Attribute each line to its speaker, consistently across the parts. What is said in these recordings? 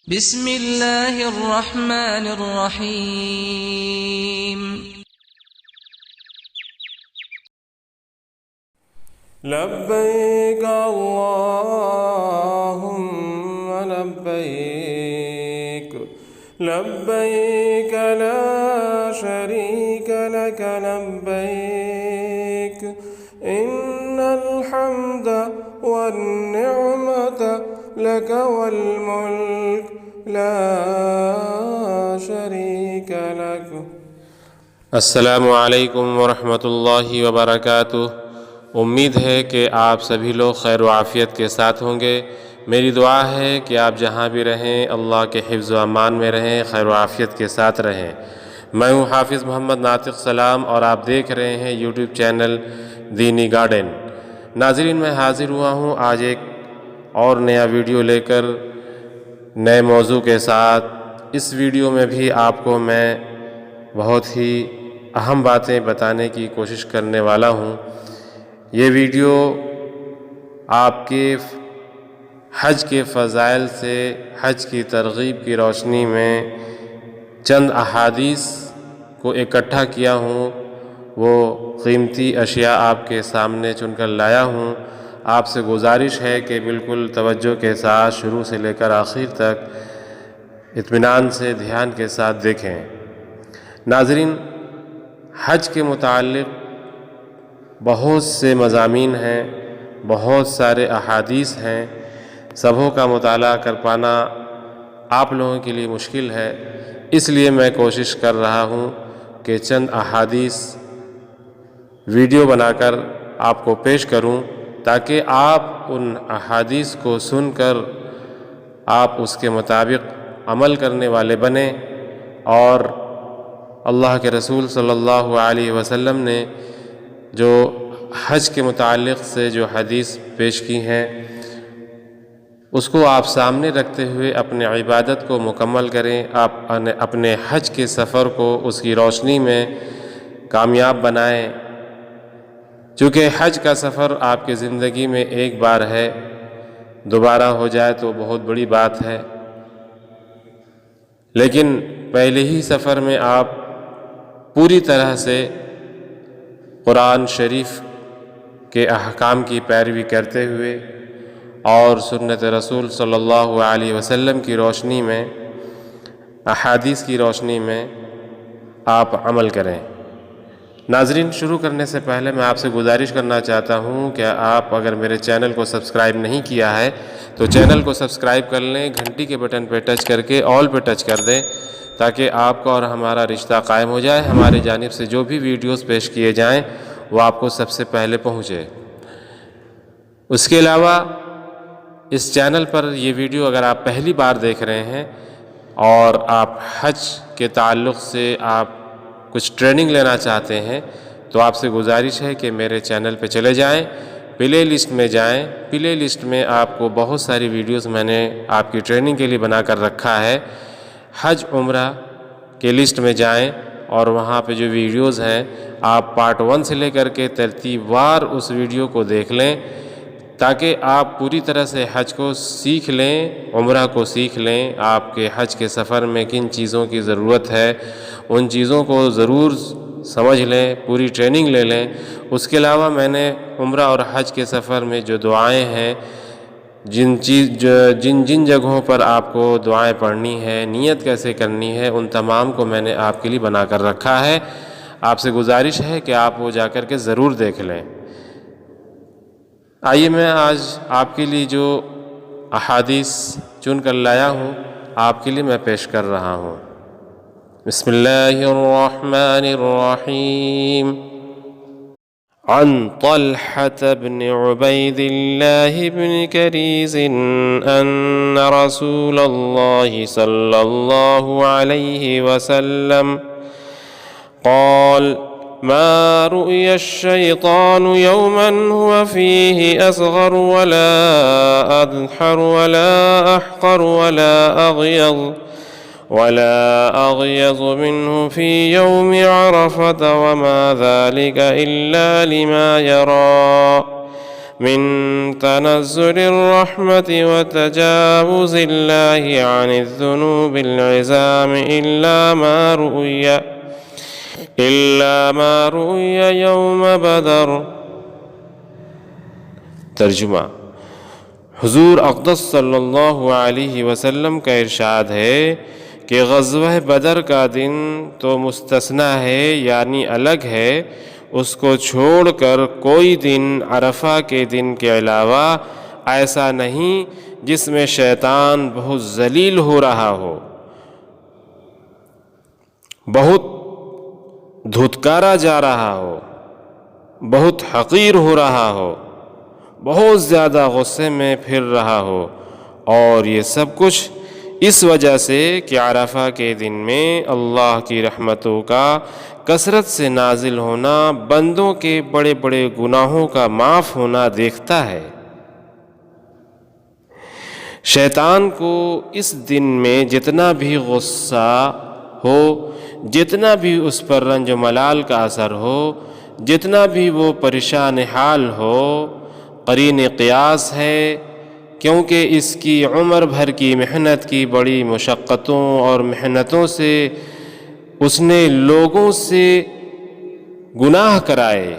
Speaker 1: بسم الله الرحمن الرحيم.
Speaker 2: لبيك اللهم لبيك لبيك لا شريك لك لبيك إن الحمد والنعمة لك والملك لا شريك لك. السلام علیکم ورحمۃ اللہ وبرکاتہ۔ امید ہے کہ آپ سبھی لوگ خیر و عافیت کے ساتھ ہوں گے۔ میری دعا ہے کہ آپ جہاں بھی رہیں اللہ کے حفظ و امان میں رہیں، خیر و عافیت کے ساتھ رہیں۔ میں ہوں حافظ محمد ناطق سلام اور آپ دیکھ رہے ہیں یوٹیوب چینل دینی گارڈن۔ ناظرین، میں حاضر ہوا ہوں آج ایک اور نیا ویڈیو لے کر نئے موضوع کے ساتھ۔ اس ویڈیو میں بھی آپ کو میں بہت ہی اہم باتیں بتانے کی کوشش کرنے والا ہوں۔ یہ ویڈیو آپ کے حج کے فضائل سے، حج کی ترغیب کی روشنی میں چند احادیث کو اکٹھا کیا ہوں، وہ قیمتی اشیاء آپ کے سامنے چن کر لایا ہوں۔ آپ سے گزارش ہے کہ بالکل توجہ کے ساتھ شروع سے لے کر آخر تک اطمینان سے، دھیان کے ساتھ دیکھیں۔ ناظرین، حج کے متعلق بہت سے مضامین ہیں، بہت سارے احادیث ہیں، سبوں کا مطالعہ کر پانا آپ لوگوں کے لیے مشکل ہے۔ اس لیے میں کوشش کر رہا ہوں کہ چند احادیث ویڈیو بنا کر آپ کو پیش کروں، تاکہ آپ ان احادیث کو سن کر آپ اس کے مطابق عمل کرنے والے بنیں، اور اللہ کے رسول صلی اللہ علیہ وسلم نے جو حج کے متعلق سے جو حدیث پیش کی ہیں اس کو آپ سامنے رکھتے ہوئے اپنے عبادت کو مکمل کریں، آپ اپنے حج کے سفر کو اس کی روشنی میں کامیاب بنائیں۔ چونکہ حج کا سفر آپ کی زندگی میں ایک بار ہے، دوبارہ ہو جائے تو بہت بڑی بات ہے، لیکن پہلے ہی سفر میں آپ پوری طرح سے قرآن شریف کے احکام کی پیروی کرتے ہوئے اور سنت رسول صلی اللہ علیہ وسلم کی روشنی میں، احادیث کی روشنی میں آپ عمل کریں۔ ناظرین، شروع کرنے سے پہلے میں آپ سے گزارش کرنا چاہتا ہوں کہ آپ اگر میرے چینل کو سبسکرائب نہیں کیا ہے تو چینل کو سبسکرائب کر لیں، گھنٹی کے بٹن پہ ٹچ کر کے آل پہ ٹچ کر دیں، تاکہ آپ کا اور ہمارا رشتہ قائم ہو جائے، ہماری جانب سے جو بھی ویڈیوز پیش کیے جائیں وہ آپ کو سب سے پہلے پہنچے۔ اس کے علاوہ اس چینل پر یہ ویڈیو اگر آپ پہلی بار دیکھ رہے ہیں اور آپ حج کے تعلق سے آپ کچھ ٹریننگ لینا چاہتے ہیں تو آپ سے گزارش ہے کہ میرے چینل پہ چلے جائیں، پلے لسٹ میں جائیں۔ پلے لسٹ میں آپ کو بہت ساری ویڈیوز میں نے آپ کی ٹریننگ کے لیے بنا کر رکھا ہے۔ حج عمرہ کے لسٹ میں جائیں اور وہاں پہ جو ویڈیوز ہیں آپ پارٹ 1 سے لے کر کے ترتیب وار اس ویڈیو کو دیکھ لیں، تاکہ آپ پوری طرح سے حج کو سیکھ لیں، عمرہ کو سیکھ لیں۔ آپ کے حج کے سفر میں کن چیزوں کی ضرورت ہے ان چیزوں کو ضرور سمجھ لیں، پوری ٹریننگ لے لیں۔ اس کے علاوہ میں نے عمرہ اور حج کے سفر میں جو دعائیں ہیں، جن جگہوں پر آپ کو دعائیں پڑھنی ہے، نیت کیسے کرنی ہے، ان تمام کو میں نے آپ کے لیے بنا کر رکھا ہے۔ آپ سے گزارش ہے کہ آپ وہ جا کر کے ضرور دیکھ لیں۔ آئیے میں آج آپ کے لیے جو احادیث چن کر لایا ہوں آپ کے لیے میں پیش کر رہا ہوں۔ بسم اللہ الرحمن الرحیم۔ عن طلحة بن عبید اللہ بن کریز ان رسول اللہ صلی اللہ علیہ وسلم قال ما رؤي الشيطان يوما هو فيه أصغر ولا أذحر ولا أحقر ولا أغيظ منه في يوم عرفة وما ذلك إلا لما يرى من تنزل الرحمة وتجاوز الله عن الذنوب العظام إلا ما رؤي يوم بدر۔ ترجمہ: حضور اقدس صلی اللہ علیہ وسلم کا ارشاد ہے کہ غزوہ بدر کا دن تو مستثنیٰ ہے، یعنی الگ ہے، اس کو چھوڑ کر کوئی دن عرفہ کے دن کے علاوہ ایسا نہیں جس میں شیطان بہت ذلیل ہو رہا ہو، بہت دھتکارا جا رہا ہو، بہت حقیر ہو رہا ہو، بہت زیادہ غصے میں پھر رہا ہو، اور یہ سب کچھ اس وجہ سے کہ عرفہ کے دن میں اللہ کی رحمتوں کا کثرت سے نازل ہونا بندوں کے بڑے بڑے گناہوں کا معاف ہونا دیکھتا ہے۔ شیطان کو اس دن میں جتنا بھی غصہ ہو، جتنا بھی اس پر رنج و ملال کا اثر ہو، جتنا بھی وہ پریشان حال ہو، قرین قیاس ہے، کیونکہ اس کی عمر بھر کی محنت کی بڑی مشقتوں اور محنتوں سے اس نے لوگوں سے گناہ کرائے،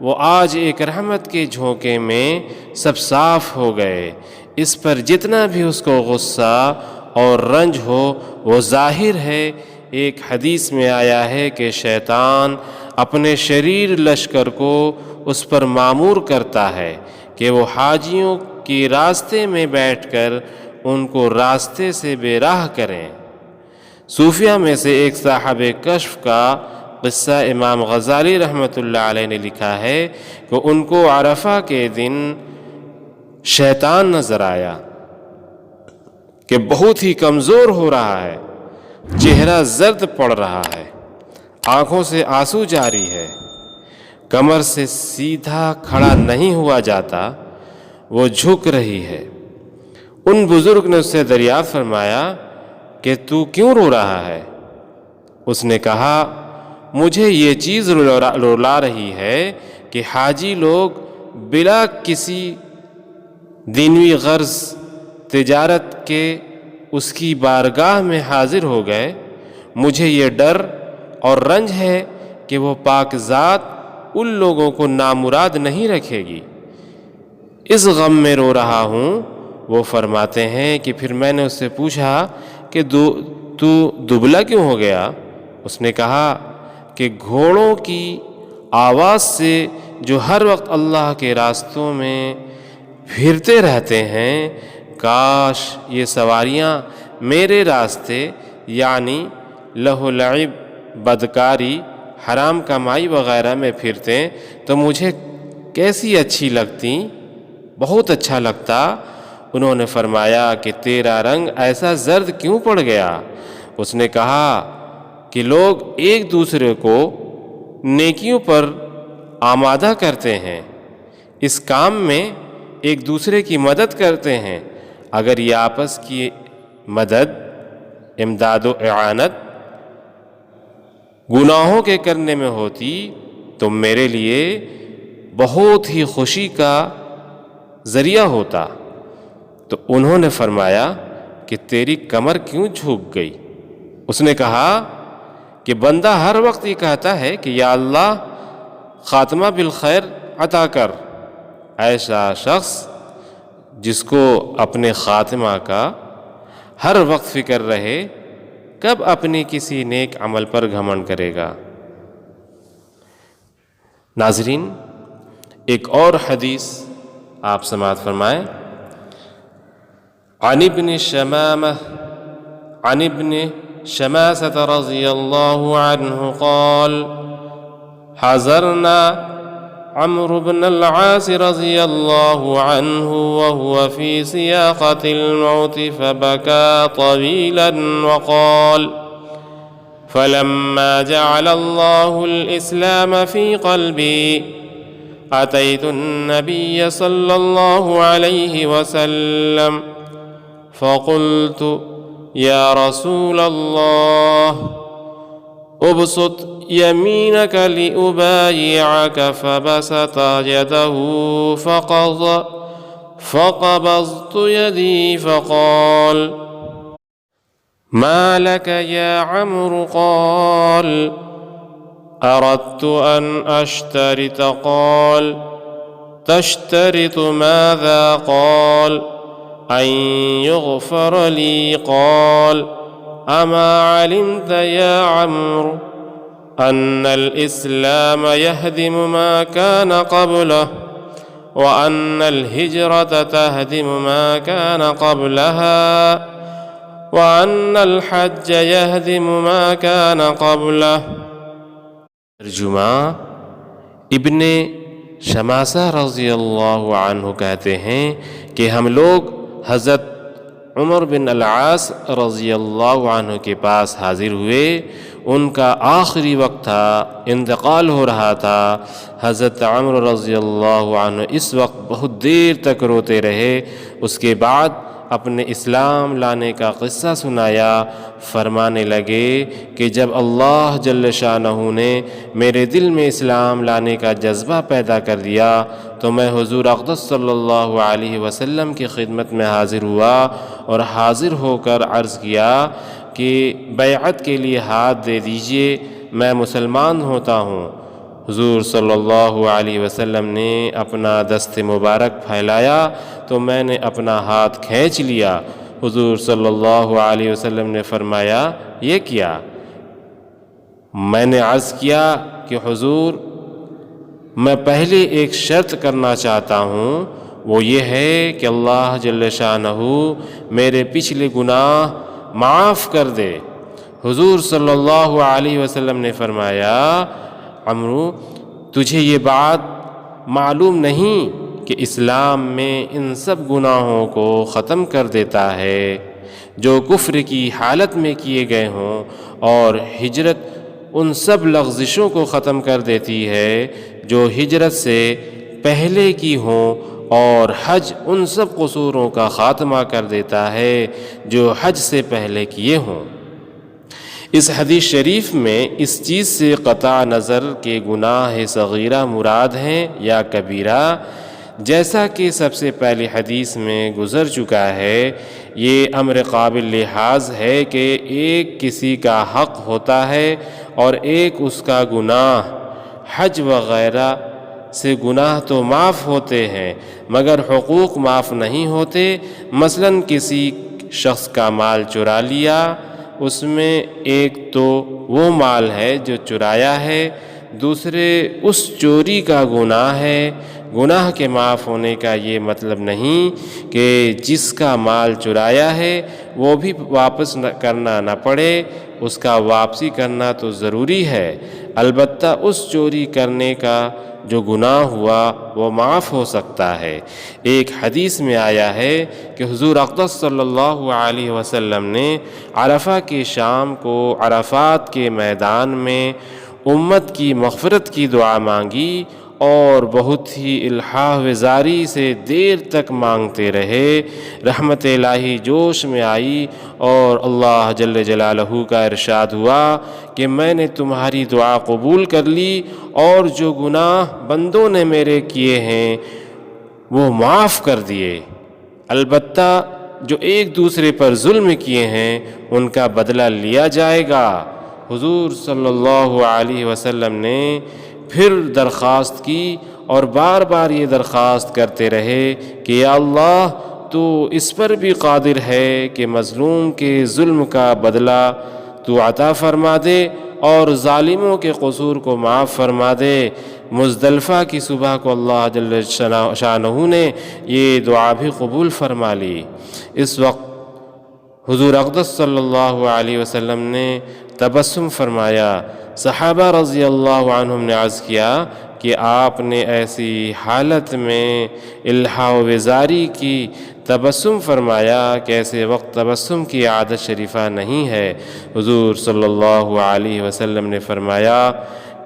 Speaker 2: وہ آج ایک رحمت کے جھونکے میں سب صاف ہو گئے۔ اس پر جتنا بھی اس کو غصہ اور رنج ہو وہ ظاہر ہے۔ ایک حدیث میں آیا ہے کہ شیطان اپنے شریر لشکر کو اس پر مامور کرتا ہے کہ وہ حاجیوں کی راستے میں بیٹھ کر ان کو راستے سے بے راہ کریں۔ صوفیہ میں سے ایک صاحب کشف کا قصہ امام غزالی رحمۃ اللہ علیہ نے لکھا ہے کہ ان کو عرفہ کے دن شیطان نظر آیا کہ بہت ہی کمزور ہو رہا ہے، چہرہ زرد پڑ رہا ہے، آنکھوں سے آنسو جاری ہے، کمر سے سیدھا کھڑا نہیں ہوا جاتا، وہ جھک رہی ہے۔ ان بزرگ نے اس سے دریافت فرمایا کہ تو کیوں رو رہا ہے؟ اس نے کہا مجھے یہ چیز رلا رہی ہے کہ حاجی لوگ بلا کسی دینوی غرض تجارت کے اس کی بارگاہ میں حاضر ہو گئے۔ مجھے یہ ڈر اور رنج ہے کہ وہ پاک ذات ان لوگوں کو نامراد نہیں رکھے گی، اس غم میں رو رہا ہوں۔ وہ فرماتے ہیں کہ پھر میں نے اس سے پوچھا کہ تو دبلا کیوں ہو گیا؟ اس نے کہا کہ گھوڑوں کی آواز سے جو ہر وقت اللہ کے راستوں میں پھرتے رہتے ہیں، کاش یہ سواریاں میرے راستے یعنی لہو و لعب، بدکاری، حرام کمائی وغیرہ میں پھرتے تو مجھے کیسی اچھی لگتی، بہت اچھا لگتا۔ انہوں نے فرمایا کہ تیرا رنگ ایسا زرد کیوں پڑ گیا؟ اس نے کہا کہ لوگ ایک دوسرے کو نیکیوں پر آمادہ کرتے ہیں، اس کام میں ایک دوسرے کی مدد کرتے ہیں۔ اگر یہ آپس کی مدد، امداد و اعانت گناہوں کے کرنے میں ہوتی تو میرے لیے بہت ہی خوشی کا ذریعہ ہوتا۔ تو انہوں نے فرمایا کہ تیری کمر کیوں جھک گئی؟ اس نے کہا کہ بندہ ہر وقت یہ کہتا ہے کہ یا اللہ خاتمہ بالخیر عطا کر۔ ایسا شخص جس کو اپنے خاتمہ کا ہر وقت فکر رہے، کب اپنی کسی نیک عمل پر گھمنڈ کرے گا؟ ناظرین، ایک اور حدیث آپ سماعت فرمائیں۔ عن ابن شماسة رضی اللہ عنہ قال حضرنا عمرو بن العاص رضی اللہ عنہ وهو في سياقة الموت فبكى طويلا وقال فلما جعل الله الإسلام في قلبي أتيت النبي صلى الله عليه وسلم فقلت يا رسول الله ابسط يمينك لأبايعك فبسط يده فقبضت يدي فقال ما لك يا عمرو؟ قال أردت أن أشترط. قال تشترط ماذا؟ قال أن يغفر لي. قال أما علمت يا عمرو أن الإسلام يهدم ما كان قبله وأن الهجرة تهدم ما كان قبلها وأن الحج يهدم ما كان قبله۔ ترجمہ ابن شماسہ رضی اللہ عنہ کہتے ہیں کہ ہم لوگ حضرت عمر بن العاص رضی اللہ عنہ کے پاس حاضر ہوئے۔ ان کا آخری وقت تھا، انتقال ہو رہا تھا۔ حضرت عمر رضی اللہ عنہ اس وقت بہت دیر تک روتے رہے۔ اس کے بعد اپنے اسلام لانے کا قصہ سنایا۔ فرمانے لگے کہ جب اللہ جل شانہ نے میرے دل میں اسلام لانے کا جذبہ پیدا کر دیا تو میں حضور اقدس صلی اللہ علیہ وسلم کی خدمت میں حاضر ہوا اور حاضر ہو کر عرض کیا کہ بیعت کے لیے ہاتھ دے دیجئے، میں مسلمان ہوتا ہوں۔ حضور صلی اللہ علیہ وسلم نے اپنا دست مبارک پھیلایا تو میں نے اپنا ہاتھ کھینچ لیا۔ حضور صلی اللہ علیہ وسلم نے فرمایا یہ کیا؟ میں نے عرض کیا کہ حضور میں پہلے ایک شرط کرنا چاہتا ہوں، وہ یہ ہے کہ اللہ جل شانہ میرے پچھلے گناہ معاف کر دے۔ حضور صلی اللہ علیہ وسلم نے فرمایا عمرو تجھے یہ بات معلوم نہیں کہ اسلام میں ان سب گناہوں کو ختم کر دیتا ہے جو کفر کی حالت میں کیے گئے ہوں، اور ہجرت ان سب لغزشوں کو ختم کر دیتی ہے جو ہجرت سے پہلے کی ہوں، اور حج ان سب قصوروں کا خاتمہ کر دیتا ہے جو حج سے پہلے کیے ہوں۔ اس حدیث شریف میں اس چیز سے قطع نظر کہ گناہ صغیرہ مراد ہیں یا کبیرہ، جیسا کہ سب سے پہلی حدیث میں گزر چکا ہے، یہ امر قابل لحاظ ہے کہ ایک کسی کا حق ہوتا ہے اور ایک اس کا گناہ۔ حج وغیرہ سے گناہ تو معاف ہوتے ہیں مگر حقوق معاف نہیں ہوتے۔ مثلا کسی شخص کا مال چرا لیا، اس میں ایک تو وہ مال ہے جو چرایا ہے، دوسرے اس چوری کا گناہ ہے۔ گناہ کے معاف ہونے کا یہ مطلب نہیں کہ جس کا مال چرایا ہے وہ بھی واپس کرنا نہ پڑے، اس کا واپسی کرنا تو ضروری ہے، البتہ اس چوری کرنے کا جو گناہ ہوا وہ معاف ہو سکتا ہے۔ ایک حدیث میں آیا ہے کہ حضور اقدس صلی اللہ علیہ وسلم نے عرفہ کی شام کو عرفات کے میدان میں امت کی مغفرت کی دعا مانگی اور بہت ہی الحاح وزاری سے دیر تک مانگتے رہے۔ رحمت الہی جوش میں آئی اور اللہ جل جلالہ کا ارشاد ہوا کہ میں نے تمہاری دعا قبول کر لی اور جو گناہ بندوں نے میرے کیے ہیں وہ معاف کر دیے، البتہ جو ایک دوسرے پر ظلم کیے ہیں ان کا بدلہ لیا جائے گا۔ حضور صلی اللہ علیہ وسلم نے پھر درخواست کی اور بار بار یہ درخواست کرتے رہے کہ یا اللہ تو اس پر بھی قادر ہے کہ مظلوم کے ظلم کا بدلہ تو عطا فرما دے اور ظالموں کے قصور کو معاف فرما دے۔ مزدلفہ کی صبح کو اللہ جل شانہ نے یہ دعا بھی قبول فرما لی۔ اس وقت حضور اقدس صلی اللہ علیہ وسلم نے تبسم فرمایا۔ صحابہ رضی اللہ عنہم نے عرض کیا کہ آپ نے ایسی حالت میں الحاح وزاری کی تبسم فرمایا کہ ایسے وقت تبسم کی عادت شریفہ نہیں ہے۔ حضور صلی اللہ علیہ وسلم نے فرمایا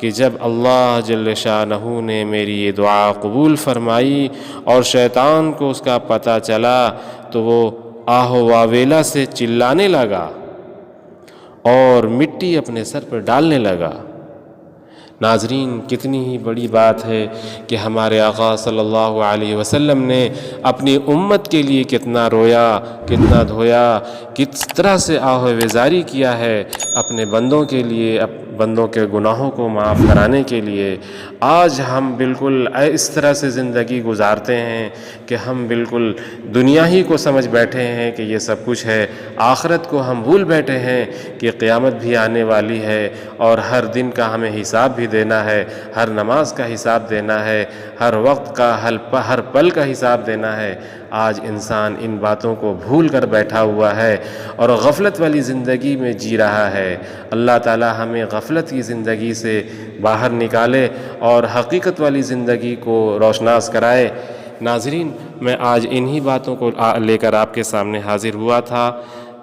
Speaker 2: کہ جب اللہ جل شانہ نے میری یہ دعا قبول فرمائی اور شیطان کو اس کا پتہ چلا تو وہ آہ و واویلا سے چلانے لگا اور مٹی اپنے سر پر ڈالنے لگا۔ ناظرین، کتنی ہی بڑی بات ہے کہ ہمارے آقا صلی اللہ علیہ وسلم نے اپنی امت کے لیے کتنا رویا، کتنا دھویا، کس طرح سے آہ وزاری کیا ہے اپنے بندوں کے لیے، بندوں کے گناہوں کو معاف کرانے کے لیے۔ آج ہم بالکل اس طرح سے زندگی گزارتے ہیں کہ ہم بالکل دنیا ہی کو سمجھ بیٹھے ہیں کہ یہ سب کچھ ہے، آخرت کو ہم بھول بیٹھے ہیں کہ قیامت بھی آنے والی ہے اور ہر دن کا ہمیں حساب بھی دینا ہے، ہر نماز کا حساب دینا ہے، ہر وقت کا ہر پل کا حساب دینا ہے۔ آج انسان ان باتوں کو بھول کر بیٹھا ہوا ہے اور غفلت والی زندگی میں جی رہا ہے۔ اللہ تعالی ہمیں غفلت کی زندگی سے باہر نکالے اور حقیقت والی زندگی کو روشناس کرائے۔ ناظرین، میں آج انہی باتوں کو لے کر آپ کے سامنے حاضر ہوا تھا۔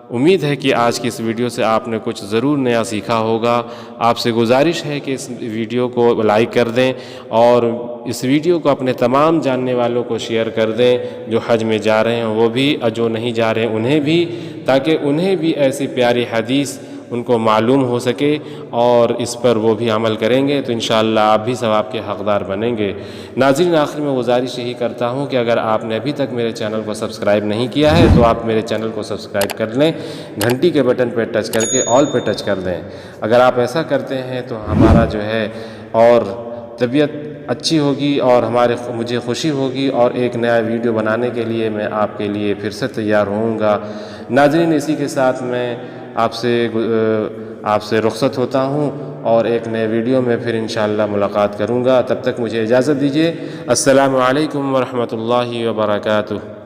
Speaker 2: امید ہے کہ آج کی اس ویڈیو سے آپ نے کچھ ضرور نیا سیکھا ہوگا۔ آپ سے گزارش ہے کہ اس ویڈیو کو لائک کر دیں اور اس ویڈیو کو اپنے تمام جاننے والوں کو شیئر کر دیں، جو حج میں جا رہے ہیں وہ بھی اور جو نہیں جا رہے ہیں انہیں بھی، تاکہ انہیں بھی ایسی پیاری حدیث ان کو معلوم ہو سکے اور اس پر وہ بھی عمل کریں گے تو انشاءاللہ آپ بھی ثواب کے حقدار بنیں گے۔ ناظرین، آخر میں گزارش یہی کرتا ہوں کہ اگر آپ نے ابھی تک میرے چینل کو سبسکرائب نہیں کیا ہے تو آپ میرے چینل کو سبسکرائب کر لیں، گھنٹی کے بٹن پہ ٹچ کر کے آل پہ ٹچ کر دیں۔ اگر آپ ایسا کرتے ہیں تو ہمارا جو ہے اور طبیعت اچھی ہوگی اور مجھے خوشی ہوگی اور ایک نیا ویڈیو بنانے کے لیے میں آپ کے لیے پھر سے تیار ہوں گا۔ ناظرین، اسی کے ساتھ میں آپ سے رخصت ہوتا ہوں اور ایک نئے ویڈیو میں پھر انشاءاللہ ملاقات کروں گا۔ تب تک مجھے اجازت دیجیے۔ السلام علیکم ورحمۃ اللہ وبرکاتہ۔